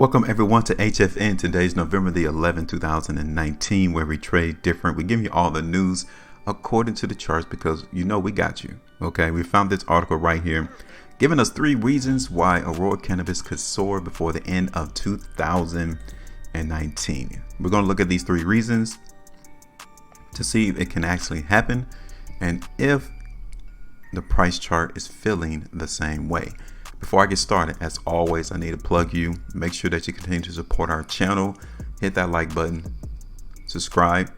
Welcome everyone to HueFin. Today's November the 11th, 2019, where we trade different. We give you all the news according to the charts because you know we got you. Okay, we found this article right here giving us 3 reasons why Aurora Cannabis could soar before the end of 2019. We're going to look at these 3 reasons to see if it can actually happen and if the price chart is feeling the same way. Before I get started, as always, I need to plug you. Make sure that you continue to support our channel. Hit that like button, subscribe,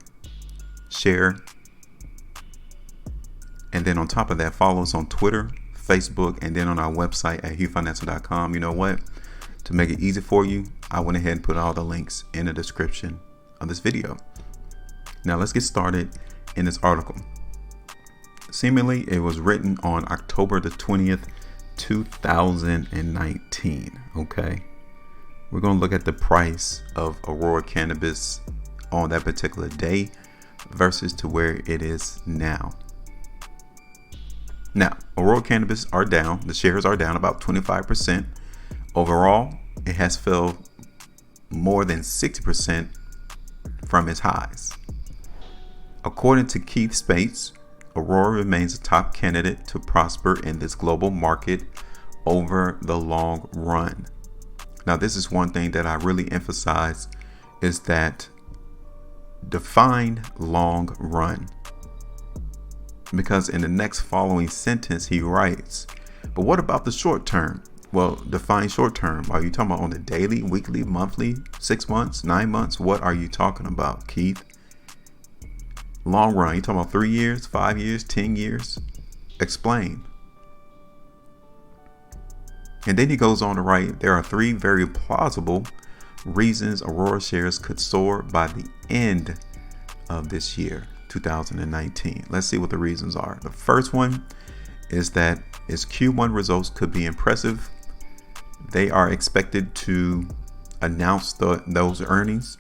share, and then on top of that, follow us on Twitter, Facebook, and then on our website at HueFinancial.com. You know what? To make it easy for you, I went ahead and put all the links in the description of this video. Now let's get started in this article. Seemingly, it was written on October the 20th, 2019. Okay, we're going to look at the price of Aurora Cannabis on that particular day versus to where it is now. Now, Aurora Cannabis are down. The shares are down about 25%. Overall, it has fell more than 60% from its highs. According to Keith Speights, Aurora remains a top candidate to prosper in this global market over the long run. Now, this is one thing that I really emphasize is that define long run, because in the next following sentence he writes, but what about the short term? Well, define short term. Are you talking about on the daily, weekly, monthly, 6 months, 9 months? What are you talking about, Keith? Long run, you talking about 3 years, 5 years, 10 years? Explain. And then he goes on to write, there are 3 very plausible reasons Aurora shares could soar by the end of this year, 2019. Let's see what the reasons are. The first one is that its Q1 results could be impressive. They are expected to announce those earnings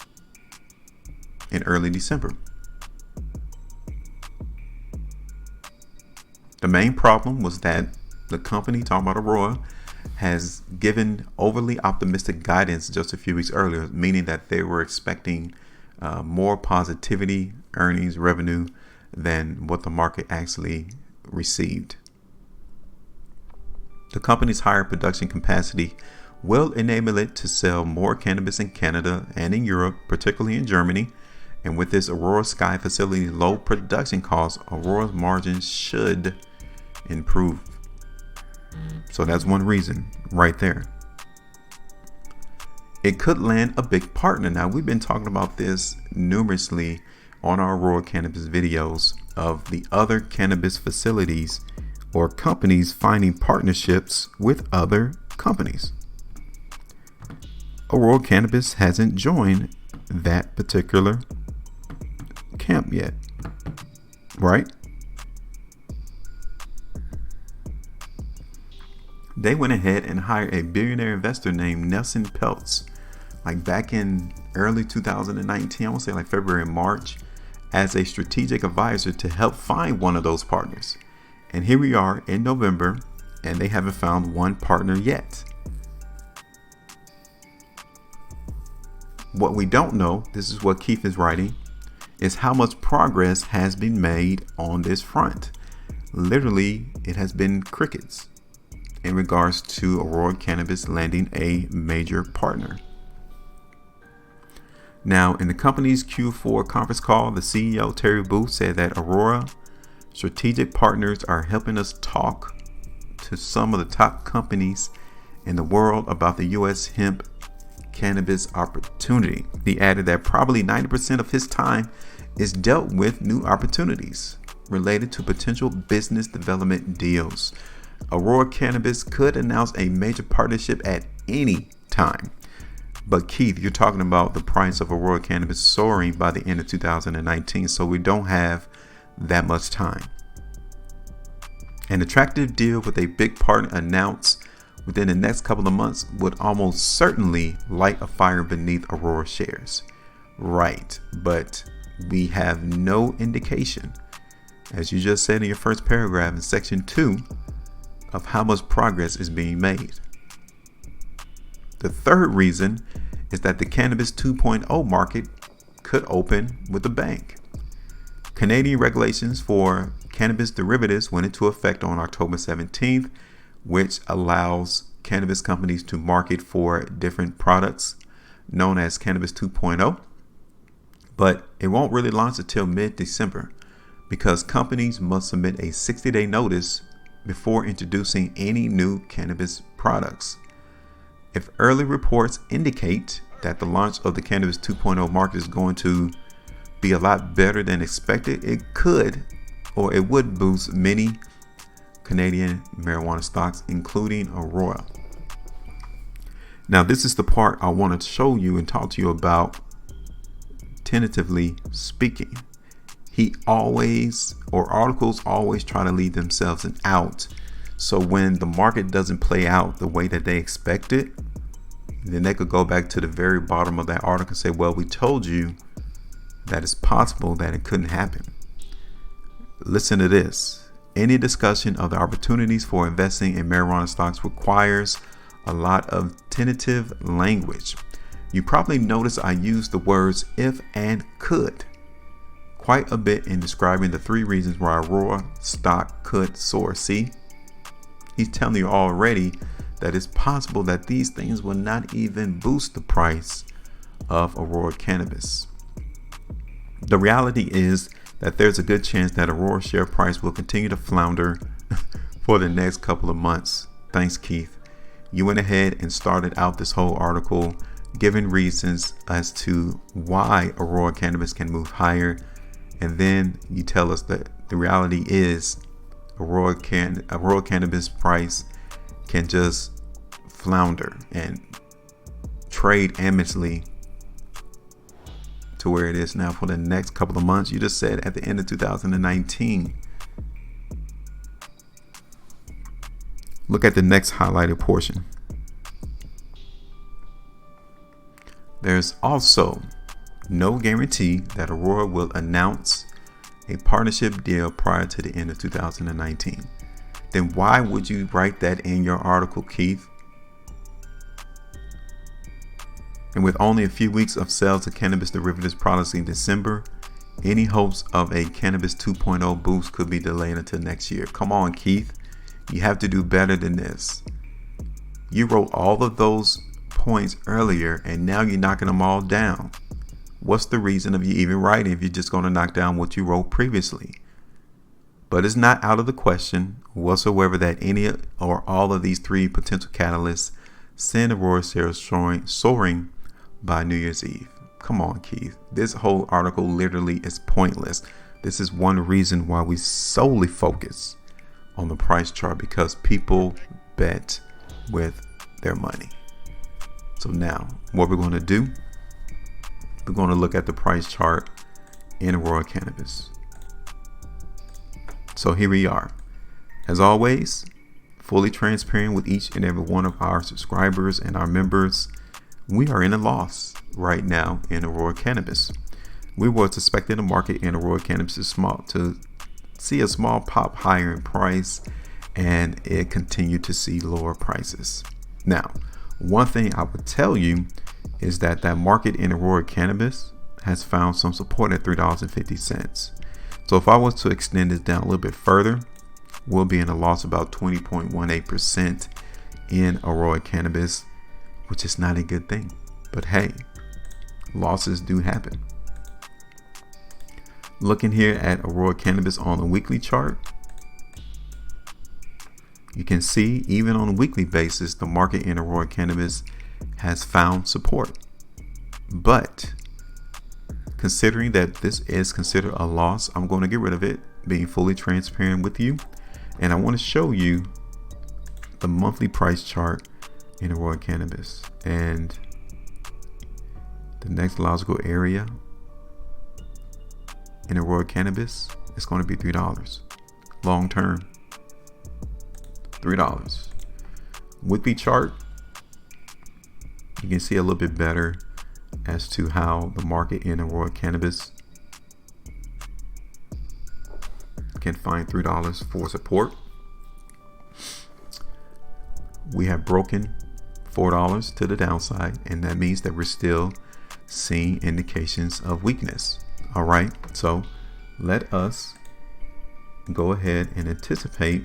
in early December. The main problem was that the company, talking about Aurora, has given overly optimistic guidance just a few weeks earlier, meaning that they were expecting more positivity, earnings, revenue than what the market actually received. The company's higher production capacity will enable it to sell more cannabis in Canada and in Europe, particularly in Germany. And with this Aurora Sky facility's low production costs, Aurora's margins should improve. So that's one reason right there. It could land a big partner. Now, we've been talking about this numerously on our Aurora Cannabis videos of the other cannabis facilities or companies finding partnerships with other companies. Aurora Cannabis hasn't joined that particular camp yet, right? They went ahead and hired a billionaire investor named Nelson Peltz, like back in early 2019, I want to say like February and March, as a strategic advisor to help find one of those partners. And here we are in November, and they haven't found one partner yet. What we don't know, this is what Keith is writing, is how much progress has been made on this front. Literally, it has been crickets in regards to Aurora Cannabis landing a major partner. Now, in the company's Q4 conference call, the CEO, Terry Booth, said that Aurora strategic partners are helping us talk to some of the top companies in the world about the U.S. hemp cannabis opportunity. He added that probably 90% of his time is dealt with new opportunities related to potential business development deals. Aurora Cannabis could announce a major partnership at any time. But Keith, you're talking about the price of Aurora Cannabis soaring by the end of 2019, so we don't have that much time. An attractive deal with a big partner announced within the next couple of months would almost certainly light a fire beneath Aurora shares. Right, but we have no indication, as you just said in your first paragraph in section 2, of how much progress is being made. The third reason is that the Cannabis 2.0 market could open with a bang. Canadian regulations for cannabis derivatives went into effect on October 17th, which allows cannabis companies to market for different products known as Cannabis 2.0. But it won't really launch until mid-December because companies must submit a 60-day notice before introducing any new cannabis products. If early reports indicate that the launch of the Cannabis 2.0 market is going to be a lot better than expected, it could or it would boost many Canadian marijuana stocks, including Aurora. Now, this is the part I want to show you and talk to you about. Tentatively speaking, articles always try to leave themselves an out. So when the market doesn't play out the way that they expect it, then they could go back to the very bottom of that article and say, well, we told you that it's possible that it couldn't happen. Listen to this. Any discussion of the opportunities for investing in marijuana stocks requires a lot of tentative language. You probably noticed I used the words if and could quite a bit in describing the three reasons why Aurora stock could soar. See, he's telling you already that it's possible that these things will not even boost the price of Aurora Cannabis. The reality is that there's a good chance that Aurora share price will continue to flounder for the next couple of months. Thanks, Keith. You went ahead and started out this whole article giving reasons as to why Aurora Cannabis can move higher. And then you tell us that the reality is Aurora Cannabis price can just flounder and trade aimlessly to where it is now for the next couple of months. You just said at the end of 2019. Look at the next highlighted portion. There's also no guarantee that Aurora will announce a partnership deal prior to the end of 2019. Then why would you write that in your article, Keith? And with only a few weeks of sales of cannabis derivatives products in December, any hopes of a Cannabis 2.0 boost could be delayed until next year. Come on, Keith. You have to do better than this. You wrote all of those points earlier and now you're knocking them all down. What's the reason of you even writing if you're just going to knock down what you wrote previously? But it's not out of the question whatsoever that any or all of these three potential catalysts send Aurora shares soaring by New Year's Eve. Come on, Keith. This whole article literally is pointless. This is one reason why we solely focus on the price chart, because people bet with their money. So now what we're going to do, we're going to look at the price chart in Aurora Cannabis. So here we are. As always, fully transparent with each and every one of our subscribers and our members. We are in a loss right now in Aurora Cannabis. We were expecting the market in Aurora Cannabis to see a small pop higher in price, and it continued to see lower prices. Now, one thing I would tell you is that market in Aurora Cannabis has found some support at $3.50. So if I was to extend this down a little bit further, we'll be in a loss about 20.18% in Aurora Cannabis, which is not a good thing. But hey, losses do happen. Looking here at Aurora Cannabis on the weekly chart, you can see even on a weekly basis, the market in Aurora Cannabis has found support. But considering that this is considered a loss, I'm going to get rid of it, being fully transparent with you. And I want to show you the monthly price chart in Aurora Cannabis. And the next logical area in Aurora Cannabis is going to be $3 long term. $3. Weekly chart, you can see a little bit better as to how the market in Aurora Cannabis can find $3 for support. We have broken $4 to the downside, and that means that we're still seeing indications of weakness. All right, so let us go ahead and anticipate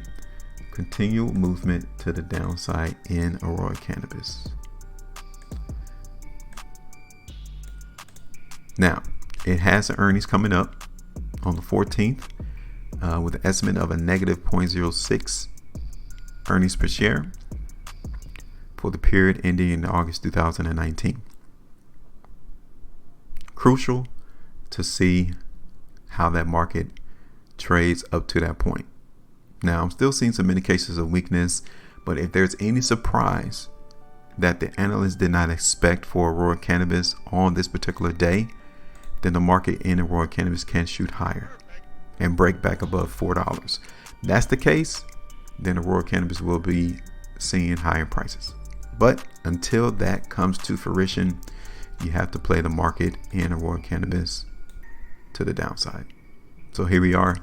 continual movement to the downside in Aurora Cannabis. Now, it has the earnings coming up on the 14th with an estimate of a negative 0.06 earnings per share for the period ending in August 2019. Crucial to see how that market trades up to that point. Now, I'm still seeing some indications of weakness, but if there's any surprise that the analysts did not expect for Aurora Cannabis on this particular day, then the market in Aurora Cannabis can shoot higher and break back above $4. That's the case, then Aurora Cannabis will be seeing higher prices. But until that comes to fruition, you have to play the market in Aurora Cannabis to the downside. So here we are.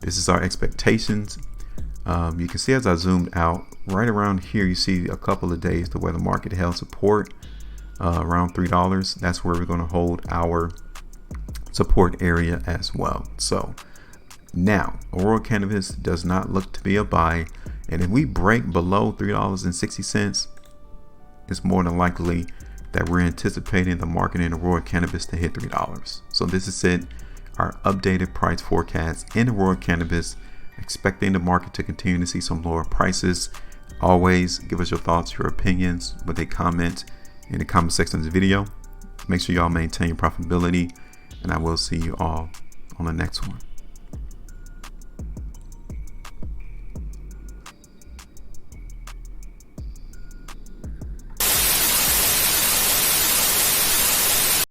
This is our expectations. You can see as I zoomed out, right around here, you see a couple of days to where the market held support around $3. That's where we're going to hold our support area as well. So now Aurora Cannabis does not look to be a buy, and if we break below $3.60, it's more than likely that we're anticipating the market in Aurora Cannabis to hit $3. So this is it, our updated price forecast in Aurora Cannabis, expecting the market to continue to see some lower prices. Always give us your thoughts, your opinions with a comment in the comment section of the video. Make sure y'all maintain your profitability, and I will see you all on the next one.